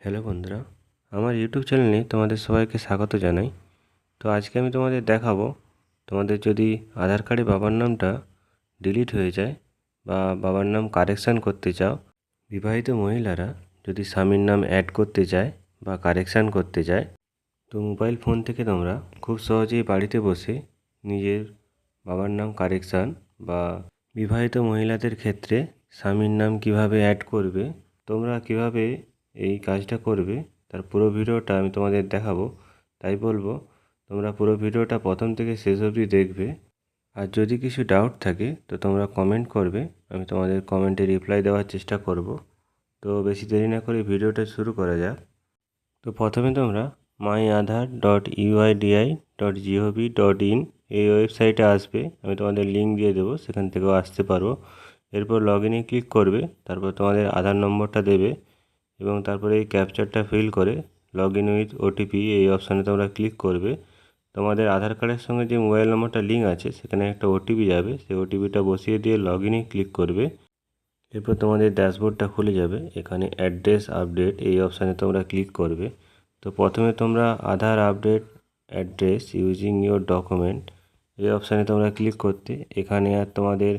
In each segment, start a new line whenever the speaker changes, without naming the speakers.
Hello বন্ধুরা, আমার YouTube চ্যানেলে তোমাদের সবাইকে স্বাগত জানাই। তো আজকে আমি তোমাদের দেখাবো, তোমাদের যদি আধার কার্ডে বাবার নামটা ডিলিট হয়ে যায় বা বাবার নাম কারেকশান করতে চাও, বিবাহিত মহিলারা যদি স্বামীর নাম অ্যাড করতে চায় বা কারেকশান করতে চায়, তো মোবাইল ফোন থেকে তোমরা খুব সহজেই বাড়িতে বসে নিজের বাবার নাম কারেকশান বা বিবাহিত মহিলাদের ক্ষেত্রে স্বামীর নাম কিভাবে অ্যাড করবে, তোমরা কিভাবে এই কাজটা করবে তার পুরো ভিডিওটা আমি তোমাদের দেখাবো। তাই বলবো তোমরা পুরো ভিডিওটা প্রথম থেকে শেষ অবধি দেখবে। আর যদি কিছু ডাউট থাকে তো তোমরা কমেন্ট করবে, আমি তোমাদের কমেন্টে রিপ্লাই দেওয়ার চেষ্টা করব। তো বেশি দেরি না করে ভিডিওটা শুরু করা যাক। তো প্রথমে তোমরা myaadhar.uidi.gov.in এই ওয়েবসাইটে আসবে। আমি তোমাদের লিঙ্ক দিয়ে দেবো, সেখান থেকেও আসতে পারো। এরপর লগ ইনে ক্লিক করবে, তারপর তোমাদের আধার নম্বরটা দেবে এবং তারপরে এই ক্যাপচারটা ফিল করে লগ ইন উইথ ওটিপি এই অপশানে তোমরা ক্লিক করবে। তোমাদের আধার কার্ডের সঙ্গে যে মোবাইল নম্বরটা লিঙ্ক আছে সেখানে একটা ওটিপি যাবে, সেই ওটিপিটা বসিয়ে দিয়ে লগ ইনে ক্লিক করবে। এরপর তোমাদের ড্যাশবোর্ডটা খুলে যাবে। এখানে অ্যাড্রেস আপডেট এই অপশানে তোমরা ক্লিক করবে। তো প্রথমে তোমরা Aadhaar update address using your document এই অপশানে তোমরা ক্লিক করতে, এখানে আর তোমাদের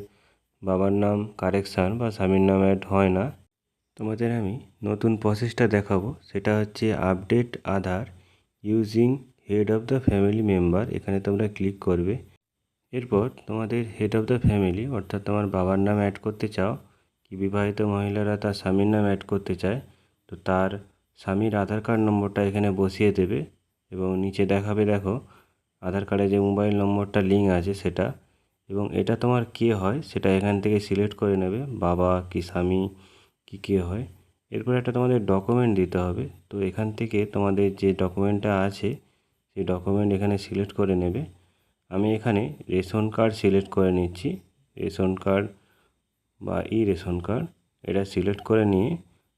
বাবার নাম কারেকশান বা স্বামীর নাম অ্যাড হয় না। তোমাদের আমি নতুন প্রসেসটা দেখাবো, সেটা হচ্ছে update Aadhaar using head of the family member, এখানে তোমরা ক্লিক করবে। এরপর তোমাদের হেড অফ দ্য ফ্যামিলি অর্থাৎ তোমার বাবার নাম অ্যাড করতে চাও কি বিবাহিত মহিলারা তার স্বামীর নাম অ্যাড করতে চায়, তো তার স্বামীর আধার কার্ড নম্বরটা এখানে বসিয়ে দেবে এবং নিচে দেখাবে, দেখো আধার কার্ডে যে মোবাইল নম্বরটা লিঙ্ক আছে সেটা, এবং এটা তোমার কে হয় সেটা এখান থেকে সিলেক্ট করে নেবে, বাবা কি স্বামী কি কে হয়। এরপর একটা তোমাদের ডকুমেন্ট দিতে হবে। তো এখান থেকে তোমাদের যে ডকুমেন্টটা আছে সেই ডকুমেন্ট এখানে সিলেক্ট করে নেবে। আমি এখানে রেশন কার্ড সিলেক্ট করে নিচ্ছি। রেশন কার্ড বা রেশন কার্ড এটা সিলেক্ট করে নিয়ে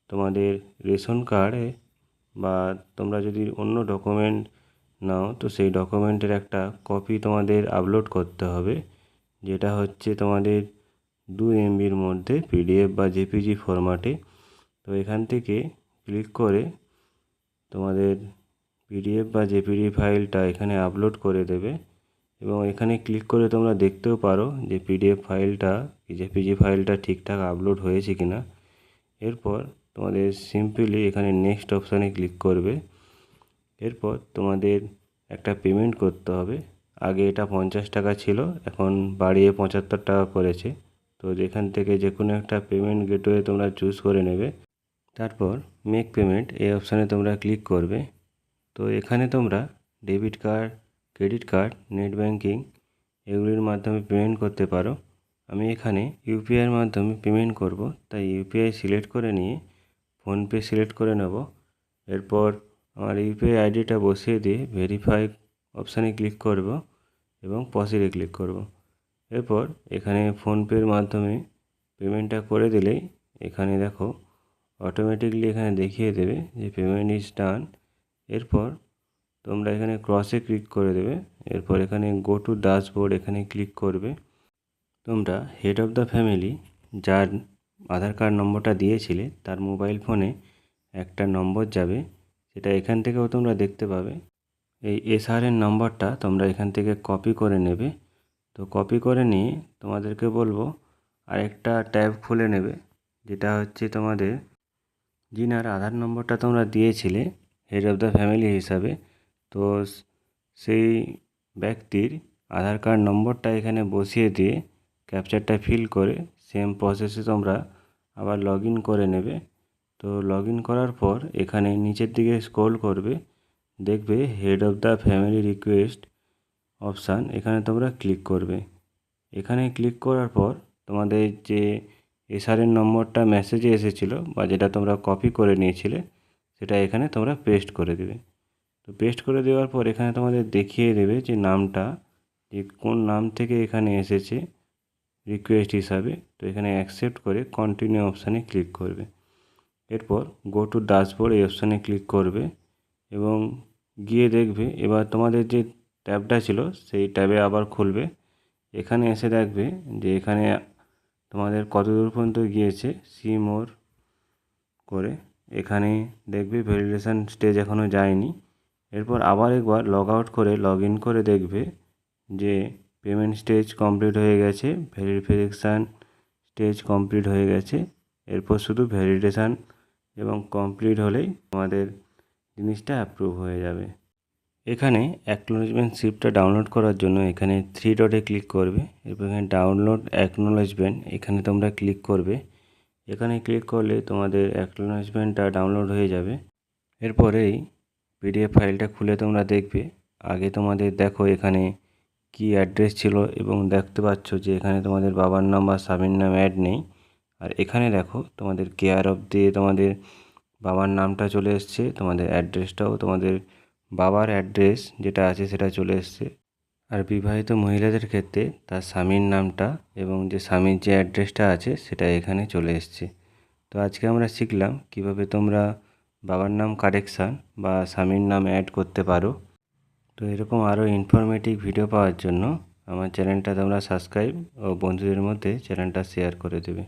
তোমাদের রেশন কার্ডে বা তোমরা যদি অন্য ডকুমেন্ট নাও তো সেই ডকুমেন্টের একটা কপি তোমাদের আপলোড করতে হবে, যেটা হচ্ছে তোমাদের 2 MBর মধ্যে পিডিএফ বা জেপিজি ফরম্যাটে। তো এখান থেকে ক্লিক করে তোমাদের পিডিএফ বা জেপিজি ফাইলটা এখানে আপলোড করে দেবে এবং এখানে ক্লিক করে তোমরা দেখতেও পারো যে পিডিএফ ফাইলটা কি জেপিজি ফাইলটা ঠিকঠাক আপলোড হয়েছে কিনা। এরপর তোমাদের সিম্পলি এখানে নেক্সট অপশানে ক্লিক করবে। এরপর তোমাদের একটা পেমেন্ট করতে হবে। আগে এটা 50 টাকা ছিল, এখন বাড়িয়ে 75 টাকা করেছে। তো যেখান থেকে যে কোনো একটা পেমেন্ট গেটওয়ে তোমরা চুজ করে নেবে। তারপর মেক পেমেন্ট এই অপশানে তোমরা ক্লিক করবে। তো এখানে তোমরা debit card, credit card, net banking এগুলির মাধ্যমে পেমেন্ট করতে পারো। আমি এখানে ইউপিআইয়ের মাধ্যমে পেমেন্ট করব, তাই ইউপিআই সিলেক্ট করে নিয়ে ফোনপে সিলেক্ট করে নেব। এরপর আমার ইউপিআই আইডিটা বসিয়ে দিয়ে ভেরিফাই অপশানে ক্লিক করব এবং প্রসিডে ক্লিক করব। এরপর এখানে ফোনপের মাধ্যমে পেমেন্টটা করে দিলেই এখানে দেখো অটোমেটিকলি এখানে দেখিয়ে দেবে যে পেমেন্ট ইজ ডান। এরপর তোমরা এখানে ক্রসে ক্লিক করে দেবে। এরপর এখানে গো টু ড্যাশবোর্ড এখানে ক্লিক করবে। তোমরা হেড অফ দ্য ফ্যামিলি যার আধার কার্ড নম্বরটা দিয়েছিলে তার মোবাইল ফোনে একটা নম্বর যাবে, সেটা এখান থেকেও তোমরা দেখতে পাবে। এই এসআরএন নম্বরটা তোমরা এখান থেকে কপি করে নেবে। তো কপি করে নিয়ে তোমাদেরকে বলবো আরেকটা ট্যাব খুলে নেবে, যেটা হচ্ছে তোমাদের যিনার আধার নম্বরটা তোমরা দিয়েছিলে হেড অফ দ্য ফ্যামিলি হিসাবে, তো সেই ব্যক্তির আধার কার্ড নম্বরটা এখানে বসিয়ে দিয়ে ক্যাপচারটা ফিল করে সেম প্রসেসে তোমরা আবার লগ ইন করে নেবে। তো লগ ইন করার পর এখানে নিচের দিকে স্ক্রল করবে, দেখবে head of the family request option, এখানে তোমরা ক্লিক করবে। এখানে ক্লিক করার পর তোমাদের যে এসআরএন নম্বরটা মেসেজে এসেছিলো বা যেটা তোমরা কপি করে নিয়েছিলে সেটা এখানে তোমরা পেস্ট করে দেবে। তো পেস্ট করে দেওয়ার পর এখানে তোমাদের দেখিয়ে দেবে যে নামটা, যে কোন নাম থেকে এখানে এসেছে রিকোয়েস্ট হিসাবে। তো এখানে অ্যাকসেপ্ট করে কন্টিনিউ অপশানে ক্লিক করবে। এরপর গো টু ড্যাশবোর্ড এই অপশানে ক্লিক করবে এবং গিয়ে দেখবে এবার তোমাদের যে ট্যাবটা ছিল সেই ট্যাবে আবার খুলবে। এখানে এসে দেখবে যে এখানে তোমাদের কত দূর পর্যন্ত গিয়েছে সি মোর করে এখানে দেখবে ভেরিফিকেশান স্টেজ এখনও যায়নি। এরপর আবার একবার লগ আউট করে লগ ইন করে দেখবে যে পেমেন্ট স্টেজ কমপ্লিট হয়ে গেছে, ভেরিফিকেশান স্টেজ কমপ্লিট হয়ে গেছে। এরপর শুধু ভ্যালিডেশান এবং কমপ্লিট হলেই আমাদের জিনিসটা অ্যাপ্রুভ হয়ে যাবে। এখানে অ্যাকনোলেজমেন্ট স্লিপটা ডাউনলোড করার জন্য এখানে 3 ডটে ক্লিক করবে। এরপর এখানে ডাউনলোড অ্যাকনোলেজমেন্ট এখানে তোমরা ক্লিক করবে। এখানে ক্লিক করলে তোমাদের অ্যাকনোলেজমেন্টটা ডাউনলোড হয়ে যাবে। এরপর এই পিডিএফ ফাইলটা খুলে তোমরা দেখবে। আগে তোমাদের দেখো এখানে কি অ্যাড্রেস ছিল এবং দেখতে পাচ্ছ যে এখানে তোমাদের বাবার নাম বা স্বামীর নাম অ্যাড নেই। আর এখানে দেখো তোমাদের কেয়ার অফ দিয়ে তোমাদের বাবার নামটা চলে এসছে, তোমাদের অ্যাড্রেসটাও তোমাদের বাবার অ্যাড্রেস যেটা আছে সেটা চলে এসছে। আর বিবাহিত মহিলাদের ক্ষেত্রে তার স্বামীর নামটা এবং যে স্বামীর যে অ্যাড্রেসটা আছে সেটা এখানে চলে এসছে। তো আজকে আমরা শিখলাম কিভাবে তোমরা বাবার নাম কারেকশান বা স্বামীর নাম অ্যাড করতে পারো। তো এরকম আরও ইনফরমেটিভ ভিডিও পাওয়ার জন্য আমার চ্যানেলটা তোমরা সাবস্ক্রাইব ও বন্ধুদের মধ্যে চ্যানেলটা শেয়ার করে দেবে।